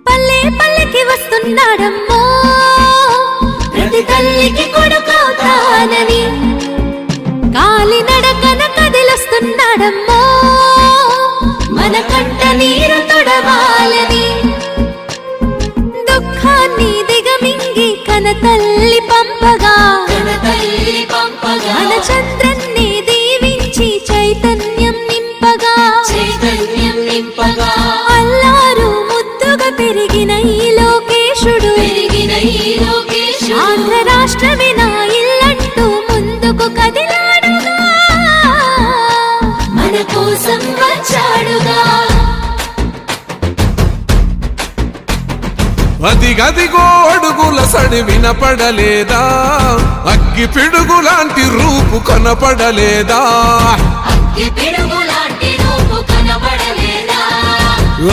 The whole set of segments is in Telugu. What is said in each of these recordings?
పల్లె పల్లెకి వస్తున్నాడమ్మో ప్రతి తల్లికి కొడుకవుతానని, కాలినడకన కదిలొస్తున్నాడమ్మో మన కంట నీరు తొడవాలని. దుఃఖాన్ని దిగమింగి కనతల్లి పంపగా మన చంద్రన్ని దీవించి చైతన్యం నింపగా అల్లారు ముద్దుగా పెరిగిన ఈ లోకేశుడు ఆంధ్ర రాష్ట్రమే నా ఇల్లంటూ ముందుకు కదిలాడుగా మన కోసం వచ్చాడుగా. అదిగదిగో అడుగుల సడి వినపడలేదా, అగ్గి పిడుగులాంటి రూపు కనపడలేదా,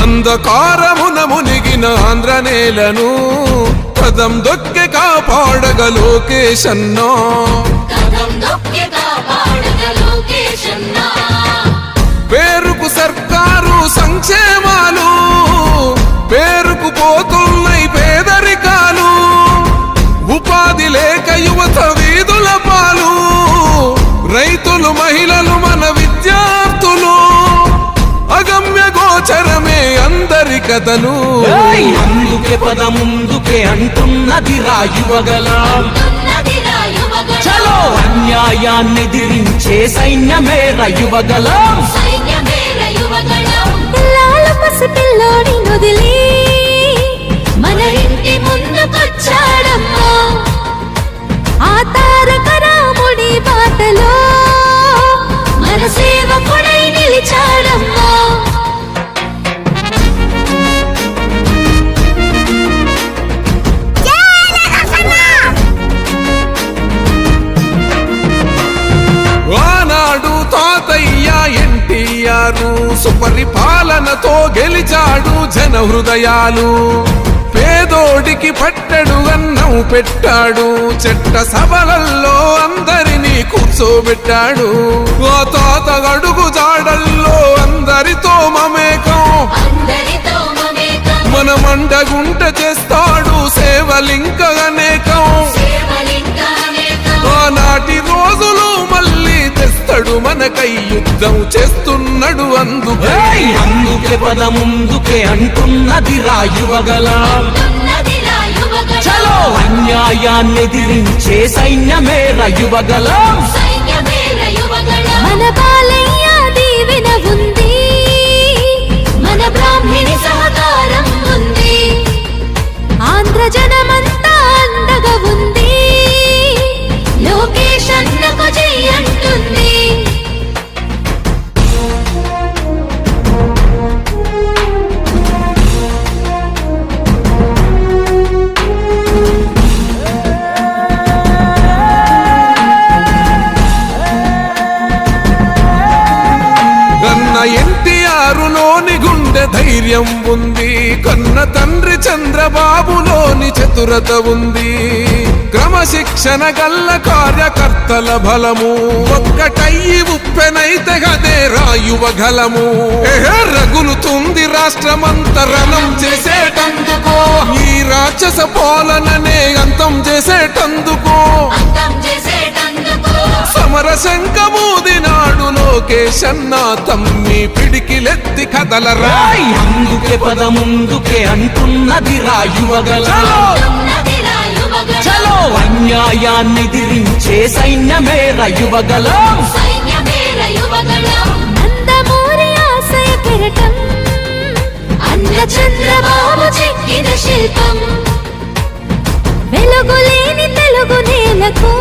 అంధకారమున మునిగిన ఆంధ్ర నేలను పదం దొక్కి కాపాడగ లోకేశన్నా. పేరుకు సర్కారు సంక్షేమాలు, పేరుకు పోతున్నాయి పేదరికాలు, ఉపాధి లేక యువత వీధుల పాలు, రైతులు మహిళలు మన విద్యార్థులు, అగమ్య గోచరమే అందరి కథలు. అందుకే పద ముందుకే అంటున్నది రాయువగలం, చలో అన్యాయాన్ని దిరించే సైన్యమే రయువగలం. పిల్లాల పసిపిల్లోని నొదిలి మన ఇంటి ముందుకొచ్చాడమ్మా, ఆ తారక రాముడి బాటలో మన సేవకుడై నిలిచాడమ్మా. ఆనాడు తాతయ్య ఎన్టీఆర్ సుపరిపాలనతో గెలిచాడు జన హృదయాలు, పేదోడికి పట్టెడు అన్నం పెట్టాడు, చెట్ట సభలల్లో అందరినీ కూర్చోబెట్టాడు, ఆ తాత అడుగు జాడల్లో అందరితో మమేకం, మన మండగుంట చేస్తాడు సేవలింక అనేకం. ఆనాటి రోజులు మళ్ళీ తెస్తాడు మనకై యుద్ధం చేస్తున్నాడు అందుకే. అందుకే పద ముందుకే అంటున్నది రాయువగలం, చలో అన్యాయాన్ని దిరించే సైన్యమే రయువగలం. మన బాలయ్య దీవెన ఉంది, మన బ్రాహ్మణి సహకారం ఉంది, ఆంధ్ర జనమంతా అండగా ఉంది, లోకేష్ అన్నకు జై అంటుంది. కన్న ఎన్టీఆర్లోని గుండె ధైర్యం ఉంది, కన్న తండ్రి చంద్రబాబులోని చతురత ఉంది, క్రమశిక్షణ గల్ల కార్యకర్తల బలము ఒక్కటయ్యి ఉప్పెనైతే గదే రాయువగలము. రగులుతుంది రాష్ట్రమంతరణం చేసేటందుకో, ఈ రాక్షస పాలననే అంతం చేసేటందుకో, సమర శంఖమూదినాడు లోకేశన్న తమ్మి పిడికిలెత్తి కదలరా. అందుకే పద ముందుకే అంటున్నది రాయువగలం, చలో అన్యాయాన్ని దిరించే సైన్యమే రయువగలం. నందమూరి ఆశయ కిరటం అన్న చంద్రబాబు చెక్కిన శిల్పం, వెలుగులేని తెలుగు నేలకు